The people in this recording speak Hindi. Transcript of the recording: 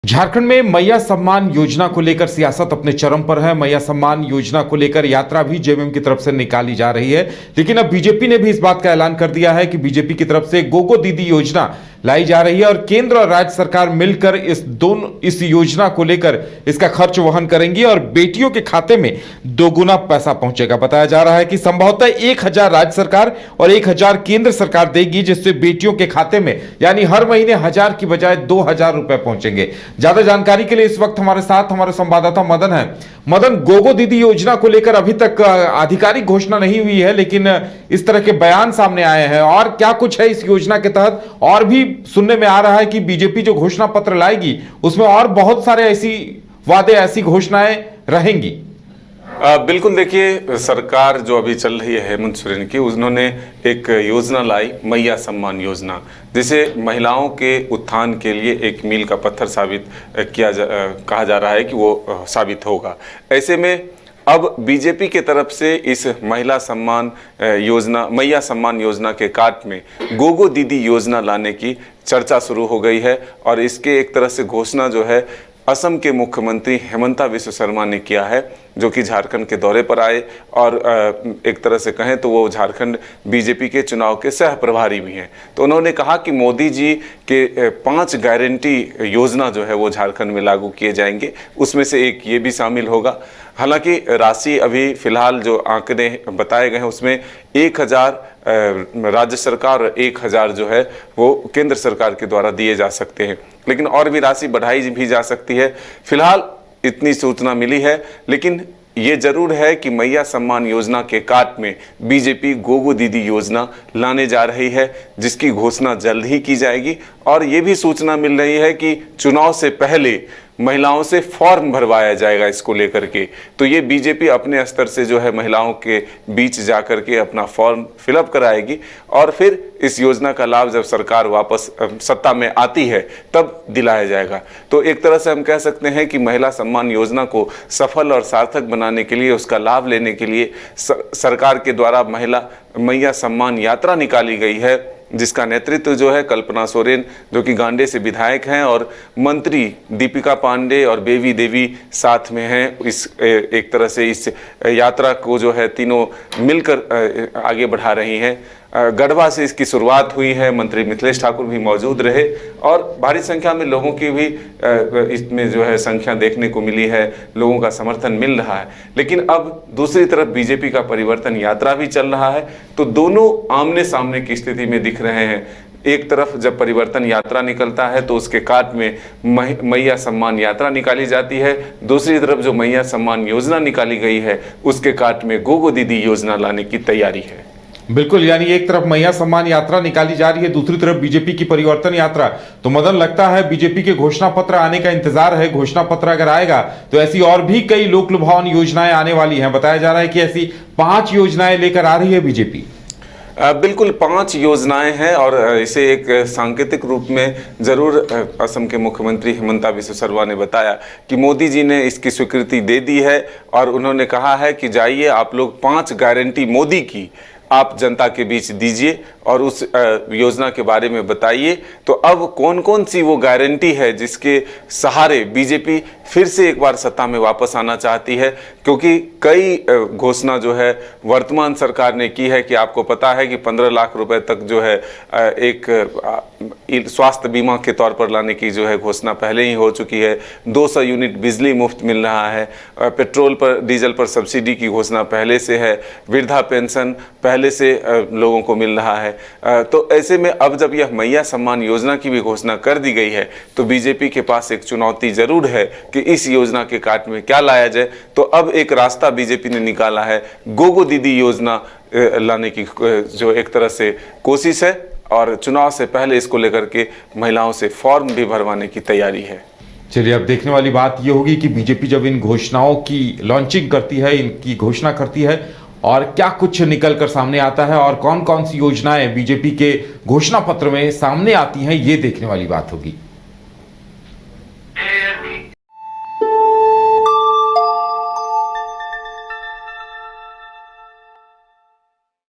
झारखंड में मैया सम्मान योजना को लेकर सियासत अपने चरम पर है। मैया सम्मान योजना को लेकर यात्रा भी जेएमएम की तरफ से निकाली जा रही है, लेकिन अब बीजेपी ने भी इस बात का ऐलान कर दिया है कि बीजेपी की तरफ से गोगो दीदी योजना लाई जा रही है और केंद्र और राज्य सरकार मिलकर इस योजना को लेकर इसका खर्च वहन करेंगी और बेटियों के खाते में दोगुना पैसा पहुंचेगा। बताया जा रहा है कि संभवतः 1000 राज्य सरकार और 1000 केंद्र सरकार देगी, जिससे बेटियों के खाते में यानी हर महीने 1000 की बजाय 2000 रुपए पहुंचेंगे। ज्यादा जानकारी के लिए इस वक्त हमारे साथ हमारे संवाददाता मदन है। मदन, गोगो दीदी योजना को लेकर अभी तक आधिकारिक घोषणा नहीं हुई है, लेकिन इस तरह के बयान सामने आए हैं और क्या कुछ है इस योजना के तहत? और भी सुनने में आ रहा है कि बीजेपी जो घोषणा पत्र लाएगी उसमें और बहुत सारे ऐसी वादे, ऐसी घोषणाएं रहेंगी। बिल्कुल, देखिए, सरकार जो अभी चल रही है हेमंत सोरेन की, उन्होंने एक योजना लाई, मैया सम्मान योजना, जिसे महिलाओं के उत्थान के लिए एक मील का पत्थर साबित कहा जा रहा है कि वो साबित होगा। ऐसे में अब बीजेपी के तरफ से इस महिला सम्मान योजना, मैया सम्मान योजना के काट में गोगो दीदी योजना लाने की चर्चा शुरू हो गई है और इसके एक तरह से घोषणा जो है असम के मुख्यमंत्री हेमंता बिस्वा शर्मा ने किया है, जो कि झारखंड के दौरे पर आए और एक तरह से कहें तो वो झारखंड बीजेपी के चुनाव के सह प्रभारी भी हैं। तो उन्होंने कहा कि मोदी जी के 5 गारंटी योजना जो है वो झारखंड में लागू किए जाएंगे, उसमें से एक ये भी शामिल होगा। हालांकि राशि अभी फिलहाल जो आंकड़े बताए गए हैं उसमें 1000 राज्य सरकार और 1000 जो है वो केंद्र सरकार के द्वारा दिए जा सकते हैं, लेकिन और भी राशि बढ़ाई भी जा सकती है। फिलहाल इतनी सूचना मिली है, लेकिन ये जरूर है कि मैया सम्मान योजना के काट में बीजेपी गोगो दीदी योजना लाने जा रही है, जिसकी घोषणा जल्द ही की जाएगी। और ये भी सूचना मिल रही है कि चुनाव से पहले महिलाओं से फॉर्म भरवाया जाएगा इसको लेकर के। तो ये बीजेपी अपने स्तर से जो है महिलाओं के बीच जाकर के अपना फॉर्म फिलअप कराएगी और फिर इस योजना का लाभ जब सरकार वापस सत्ता में आती है तब दिलाया जाएगा। तो एक तरह से हम कह सकते हैं कि महिला सम्मान योजना को सफल और सार्थक बनाने के लिए, उसका लाभ लेने के लिए सरकार के द्वारा मैया सम्मान यात्रा निकाली गई है, जिसका नेतृत्व जो है कल्पना सोरेन, जो कि गांडे से विधायक हैं, और मंत्री दीपिका पांडे और बेबी देवी साथ में हैं। इस एक तरह से इस यात्रा को जो है तीनों मिलकर आगे बढ़ा रही हैं। गढ़वा से इसकी शुरुआत हुई है, मंत्री मिथिलेश ठाकुर भी मौजूद रहे और भारी संख्या में लोगों की भी इसमें जो है संख्या देखने को मिली है, लोगों का समर्थन मिल रहा है। लेकिन अब दूसरी तरफ बीजेपी का परिवर्तन यात्रा भी चल रहा है, तो दोनों आमने सामने की स्थिति में दिख रहे हैं। एक तरफ जब परिवर्तन यात्रा निकलता है तो उसके काट में मैया सम्मान यात्रा निकाली जाती है, दूसरी तरफ जो मैया सम्मान योजना निकाली गई है उसके काट में गोगो दीदी योजना लाने की तैयारी है। बिल्कुल, यानी एक तरफ मैया सम्मान यात्रा निकाली जा रही है, दूसरी तरफ बीजेपी की परिवर्तन यात्रा। तो मदन, लगता है बीजेपी के घोषणा पत्र आने का इंतजार है। घोषणा पत्र अगर आएगा तो ऐसी और भी कई लोक लुभावन योजनाएं आने वाली हैं। बताया जा रहा है कि ऐसी 5 योजनाएं लेकर आ रही है बीजेपी। बिल्कुल, 5 योजनाएं हैं और इसे एक सांकेतिक रूप में जरूर असम के मुख्यमंत्री हेमंता बिस्वा शर्मा ने बताया कि मोदी जी ने इसकी स्वीकृति दे दी है और उन्होंने कहा है कि जाइए आप लोग 5 गारंटी मोदी की आप जनता के बीच दीजिए और उस योजना के बारे में बताइए। तो अब कौन कौन सी वो गारंटी है जिसके सहारे बीजेपी फिर से एक बार सत्ता में वापस आना चाहती है, क्योंकि कई घोषणा जो है वर्तमान सरकार ने की है कि आपको पता है कि 15 लाख रुपए तक जो है एक स्वास्थ्य बीमा के तौर पर लाने की जो है घोषणा पहले ही हो चुकी है। 200 यूनिट बिजली मुफ्त मिल रहा है, पेट्रोल पर डीजल पर सब्सिडी की घोषणा पहले से है, वृद्धा पेंशन पहले से लोगों को मिल रहा है। तो ऐसे में अब जब यह मैया सम्मान योजना की भी घोषणा कर दी गई है तो बीजेपी के पास एक चुनौती जरूर है कि इस योजना के काट में क्या लाया जाए। तो अब एक रास्ता बीजेपी ने निकाला है, गोगो दीदी योजना लाने की जो एक तरह से कोशिश है और चुनाव से पहले इसको लेकर के महिलाओं से फॉर्म भी भरवाने की तैयारी है। चलिए, अब देखने वाली बात यह होगी कि बीजेपी जब इन घोषणाओं की लॉन्चिंग करती है, इनकी घोषणा करती है और क्या कुछ निकल कर सामने आता है और कौन कौन सी योजनाएं बीजेपी के घोषणा पत्र में सामने आती हैं, ये देखने वाली बात होगी।